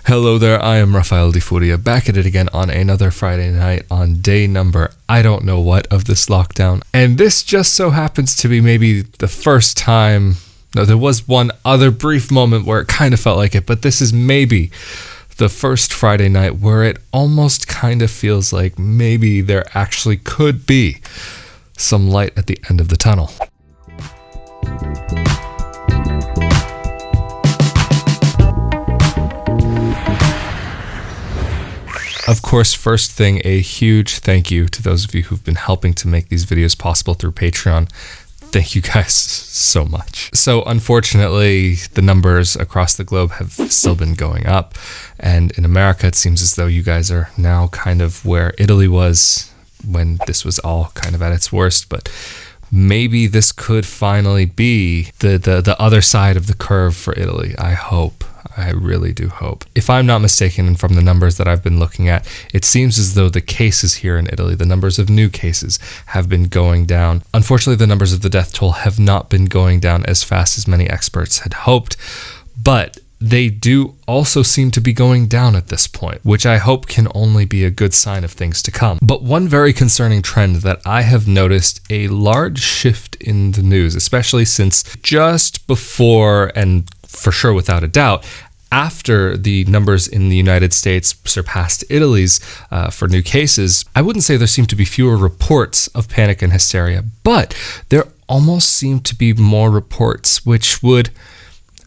Hello there, I am Rafael de Furia, back at it again on another Friday night on day number I don't know what of this lockdown. And this just so happens to be maybe the first time, no, there was one other brief moment where it kind of felt like it, but this is maybe the first Friday night where it almost kind of feels like maybe there actually could be some light at the end of the tunnel. Of course, first thing, a huge thank you to those of you who've been helping to make these videos possible through Patreon. Thank you guys so much. So unfortunately, the numbers across the globe have still been going up. And in America, it seems as though you guys are now kind of where Italy was when this was all kind of at its worst. But maybe this could finally be the other side of the curve for Italy. I hope. I really do hope. If I'm not mistaken, and from the numbers that I've been looking at, it seems as though the cases here in Italy, the numbers of new cases, have been going down. Unfortunately, the numbers of the death toll have not been going down as fast as many experts had hoped, but they do also seem to be going down at this point, which I hope can only be a good sign of things to come. But one very concerning trend that I have noticed a large shift in the news, especially since just before, and for sure without a doubt, after the numbers in the United States surpassed Italy's for new cases, I wouldn't say there seemed to be fewer reports of panic and hysteria, but there almost seemed to be more reports which would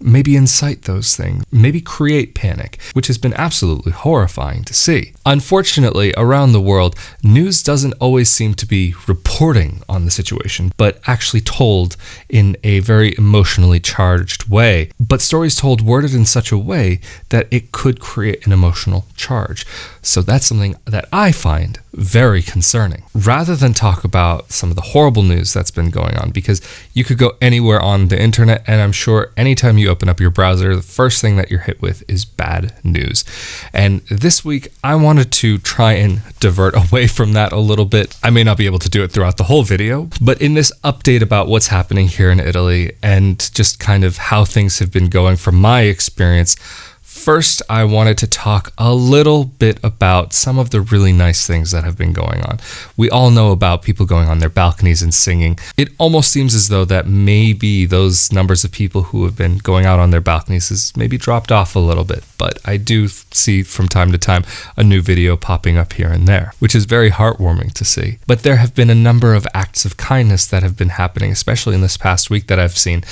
maybe incite those things, maybe create panic, which has been absolutely horrifying to see. Unfortunately, around the world, news doesn't always seem to be reporting on the situation, but actually told in a very emotionally charged way. But stories told worded in such a way that it could create an emotional charge. So that's something that I find very concerning. Rather than talk about some of the horrible news that's been going on, because you could go anywhere on the internet, and I'm sure anytime you open up your browser, the first thing that you're hit with is bad news. And this week, I wanted to try and divert away from that a little bit. I may not be able to do it throughout the whole video, but in this update about what's happening here in Italy and just kind of how things have been going from my experience, first, I wanted to talk a little bit about some of the really nice things that have been going on. We all know about people going on their balconies and singing. It almost seems as though that maybe those numbers of people who have been going out on their balconies has maybe dropped off a little bit, but I do see from time to time a new video popping up here and there, which is very heartwarming to see. But there have been a number of acts of kindness that have been happening, especially in this past week that I've seen,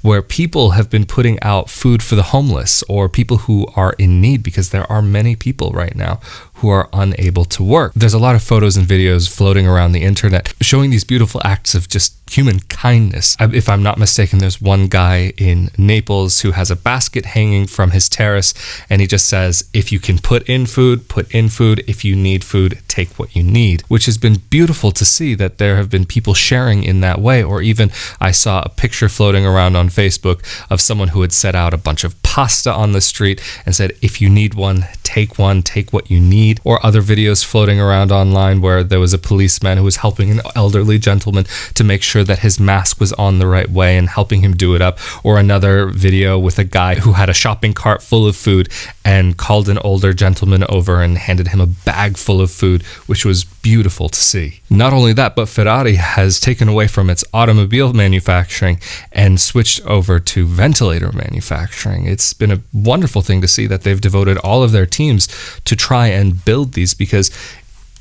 where people have been putting out food for the homeless or people who are in need, because there are many people right now who are unable to work. There's a lot of photos and videos floating around the internet showing these beautiful acts of just human kindness. If I'm not mistaken, there's one guy in Naples who has a basket hanging from his terrace, and he just says, if you can put in food, put in food. If you need food, take what you need, which has been beautiful to see that there have been people sharing in that way. Or even I saw a picture floating around on Facebook of someone who had set out a bunch of pasta on the street and said, if you need one, take what you need. Or other videos floating around online where there was a policeman who was helping an elderly gentleman to make sure that his mask was on the right way and helping him do it up. Or another video with a guy who had a shopping cart full of food and called an older gentleman over and handed him a bag full of food, which was beautiful to see. Not only that, but Ferrari has taken away from its automobile manufacturing and switched over to ventilator manufacturing. It's been a wonderful thing to see that they've devoted all of their teams to try and build these, because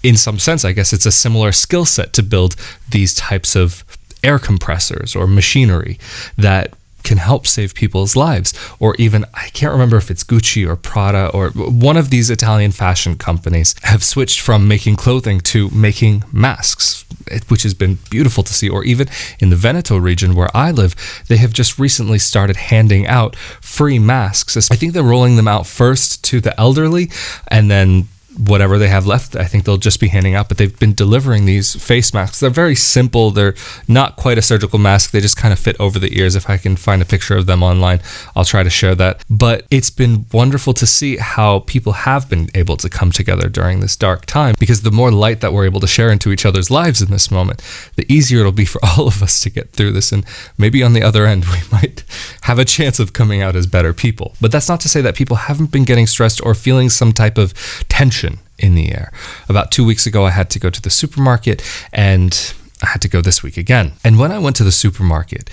in some sense, I guess it's a similar skill set to build these types of air compressors or machinery that can help save people's lives. Or even, I can't remember if it's Gucci or Prada or one of these Italian fashion companies have switched from making clothing to making masks, which has been beautiful to see. Or even in the Veneto region where I live, they have just recently started handing out free masks. I think they're rolling them out first to the elderly, and then whatever they have left, I think they'll just be handing out. But they've been delivering these face masks. They're very simple. They're not quite a surgical mask. They just kind of fit over the ears. If I can find a picture of them online, I'll try to share that. But it's been wonderful to see how people have been able to come together during this dark time, because the more light that we're able to share into each other's lives in this moment, the easier it'll be for all of us to get through this. And maybe on the other end, we might have a chance of coming out as better people. But that's not to say that people haven't been getting stressed or feeling some type of tension in the air. About 2 weeks ago, I had to go to the supermarket, and I had to go this week again. And when I went to the supermarket,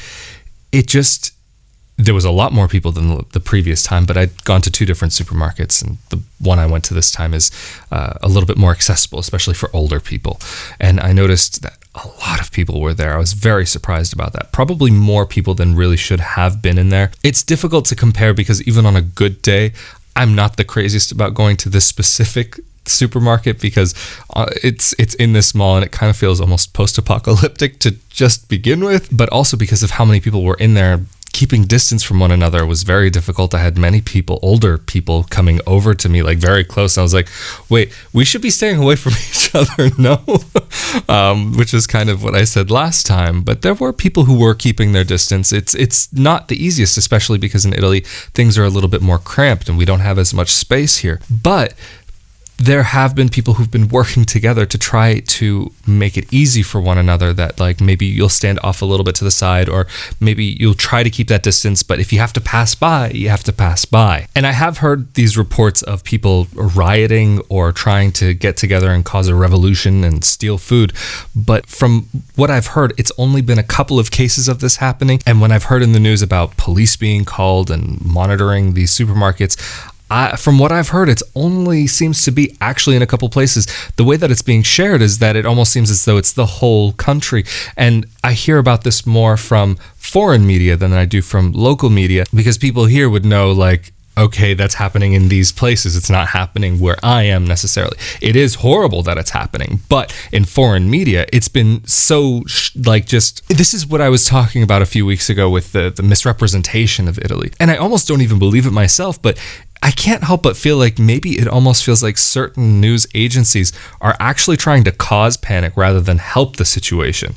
there was a lot more people than the previous time, but I'd gone to 2 different supermarkets, and the one I went to this time is a little bit more accessible, especially for older people. And I noticed that a lot of people were there. I was very surprised about that. Probably more people than really should have been in there. It's difficult to compare because even on a good day, I'm not the craziest about going to this specific supermarket because it's in this mall, and it kind of feels almost post-apocalyptic to just begin with, but also because of how many people were in there. Keeping distance from one another was very difficult. I had many people, older people, coming over to me like very close. I was like, wait, we should be staying away from each other, no? Which is kind of what I said last time. But there were people who were keeping their distance. It's not the easiest, especially because in Italy, things are a little bit more cramped and we don't have as much space here. But there have been people who've been working together to try to make it easy for one another, that like maybe you'll stand off a little bit to the side, or maybe you'll try to keep that distance, but if you have to pass by, you have to pass by. And I have heard these reports of people rioting or trying to get together and cause a revolution and steal food. But from what I've heard, it's only been a couple of cases of this happening. And when I've heard in the news about police being called and monitoring these supermarkets, from what I've heard, it only seems to be actually in a couple places. The way that it's being shared is that it almost seems as though it's the whole country. And I hear about this more from foreign media than I do from local media, because people here would know, like, okay, that's happening in these places. It's not happening where I am necessarily. It is horrible that it's happening, but in foreign media, it's been so this is what I was talking about a few weeks ago with the misrepresentation of Italy. And I almost don't even believe it myself, but I can't help but feel like maybe it almost feels like certain news agencies are actually trying to cause panic rather than help the situation.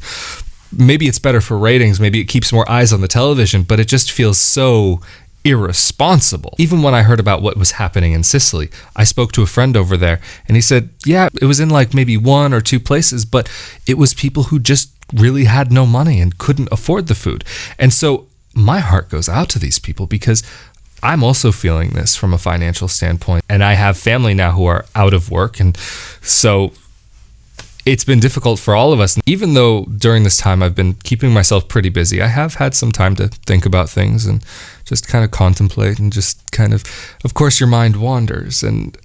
Maybe it's better for ratings, maybe it keeps more eyes on the television, but it just feels so irresponsible. Even when I heard about what was happening in Sicily, I spoke to a friend over there, and he said, yeah, it was in like maybe 1 or 2 places, but it was people who just really had no money and couldn't afford the food. And so my heart goes out to these people, because I'm also feeling this from a financial standpoint, and I have family now who are out of work, and so it's been difficult for all of us. Even though during this time I've been keeping myself pretty busy, I have had some time to think about things and just kind of contemplate, and just kind of course your mind wanders. And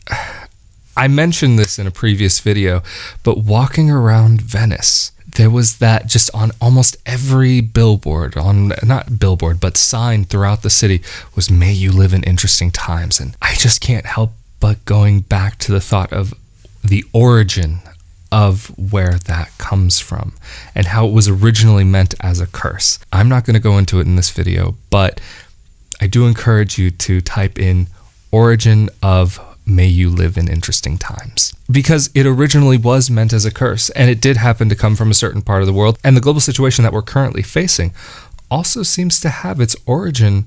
I mentioned this in a previous video, but walking around Venice, there was that just on almost every billboard, not billboard, but sign throughout the city was, may you live in interesting times. And I just can't help but going back to the thought of the origin of where that comes from and how it was originally meant as a curse. I'm not going to go into it in this video, but I do encourage you to type in origin of may you live in interesting times, because it originally was meant as a curse, and it did happen to come from a certain part of the world. And the global situation that we're currently facing also seems to have its origin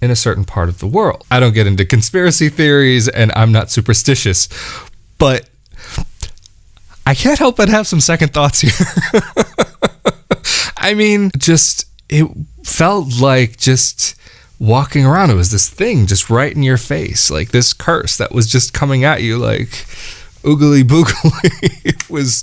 in a certain part of the world. I don't get into conspiracy theories, and I'm not superstitious, but I can't help but have some second thoughts here. I mean, it felt like just walking around, it was this thing just right in your face, like this curse that was just coming at you like oogly boogly. It was,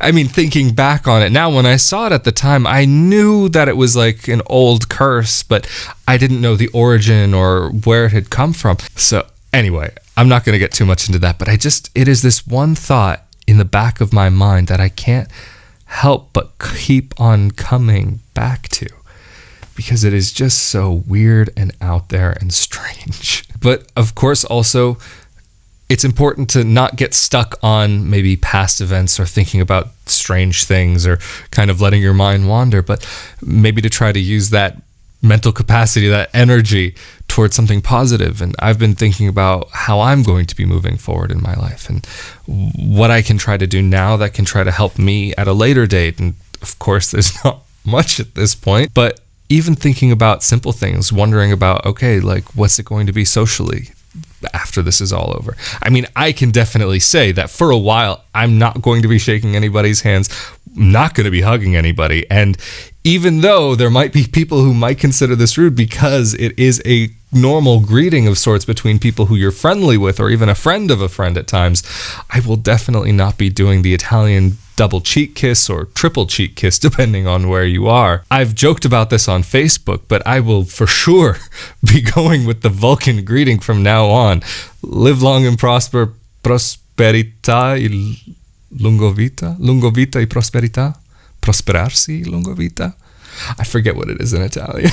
I mean, thinking back on it now, when I saw it at the time, I knew that it was like an old curse, but I didn't know the origin or where it had come from. So anyway, I'm not going to get too much into that, but it is this one thought in the back of my mind that I can't help but keep on coming back to, because it is just so weird and out there and strange. But of course, also, it's important to not get stuck on maybe past events or thinking about strange things or kind of letting your mind wander, but maybe to try to use that mental capacity, that energy towards something positive, and I've been thinking about how I'm going to be moving forward in my life and what I can try to do now that can try to help me at a later date. And of course, there's not much at this point, but even thinking about simple things, wondering about, okay, like, what's it going to be socially after this is all over? I mean, I can definitely say that for a while, I'm not going to be shaking anybody's hands, not going to be hugging anybody. And even though there might be people who might consider this rude because it is a normal greeting of sorts between people who you're friendly with, or even a friend of a friend at times, I will definitely not be doing the Italian double cheek kiss or triple cheek kiss, depending on where you are. I've joked about this on Facebook, but I will for sure be going with the Vulcan greeting from now on. Live long and prosper, prosperità e lungo vita e prosperità, prosperarsi lungo vita. I forget what it is in Italian.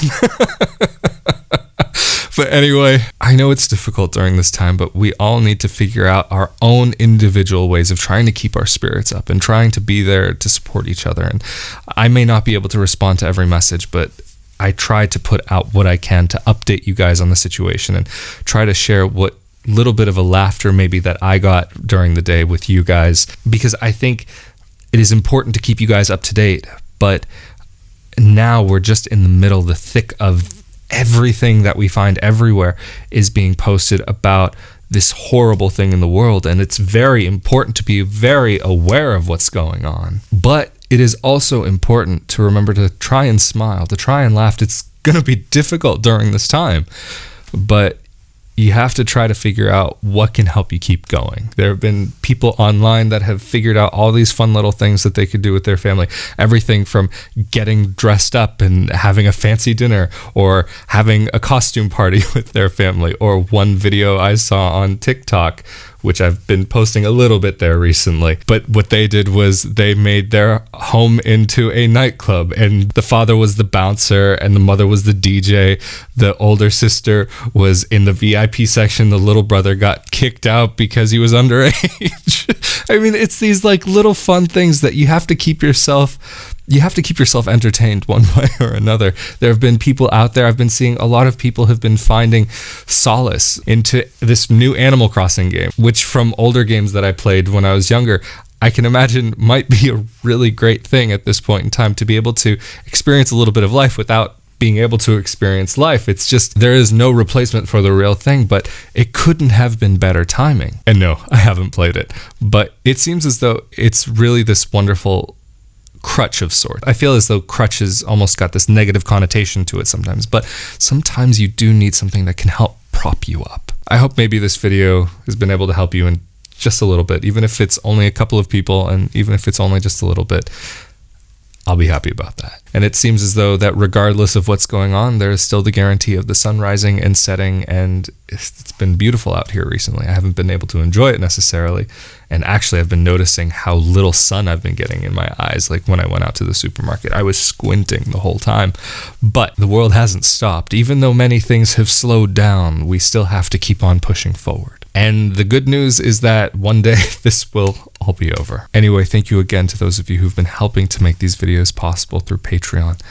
But anyway, I know it's difficult during this time, but we all need to figure out our own individual ways of trying to keep our spirits up and trying to be there to support each other. And I may not be able to respond to every message, but I try to put out what I can to update you guys on the situation and try to share what little bit of a laughter maybe that I got during the day with you guys, because I think it is important to keep you guys up to date. But now we're just in the middle, the thick of everything that we find everywhere is being posted about this horrible thing in the world, and it's very important to be very aware of what's going on. But it is also important to remember to try and smile, to try and laugh. It's going to be difficult during this time, but you have to try to figure out what can help you keep going. There have been people online that have figured out all these fun little things that they could do with their family. Everything from getting dressed up and having a fancy dinner, or having a costume party with their family. Or one video I saw on TikTok, which I've been posting a little bit there recently. But what they did was they made their home into a nightclub, and the father was the bouncer and the mother was the DJ. The older sister was in the VIP section. The little brother got kicked out because he was underage. I mean, it's these like little fun things that you have to keep yourself entertained one way or another. There have been people out there, I've been seeing a lot of people have been finding solace into this new Animal Crossing game, which from older games that I played when I was younger, I can imagine might be a really great thing at this point in time, to be able to experience a little bit of life without being able to experience life. It's just, there is no replacement for the real thing, but it couldn't have been better timing. And no, I haven't played it, but it seems as though it's really this wonderful crutch of sorts. I feel as though crutches almost got this negative connotation to it sometimes, but sometimes you do need something that can help prop you up. I hope maybe this video has been able to help you in just a little bit, even if it's only a couple of people, and even if it's only just a little bit, I'll be happy about that. And it seems as though that regardless of what's going on, there is still the guarantee of the sun rising and setting, and it's been beautiful out here recently. I haven't been able to enjoy it necessarily, and actually I've been noticing how little sun I've been getting in my eyes. Like when I went out to the supermarket, I was squinting the whole time. But the world hasn't stopped. Even though many things have slowed down, we still have to keep on pushing forward. And the good news is that one day this will all be over. Anyway, thank you again to those of you who've been helping to make these videos possible through Patreon.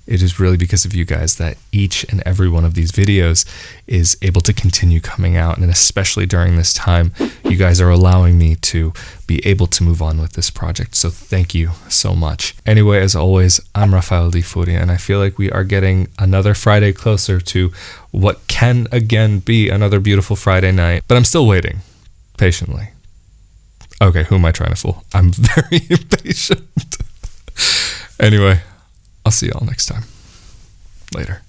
It is really because of you guys that each and every one of these videos is able to continue coming out. And especially during this time, you guys are allowing me to be able to move on with this project. So thank you so much. Anyway, as always, I'm Rafael di Furia, and I feel like we are getting another Friday closer to what can again be another beautiful Friday night. But I'm still waiting patiently. Okay, who am I trying to fool? I'm very impatient. Anyway, I'll see y'all next time. Later.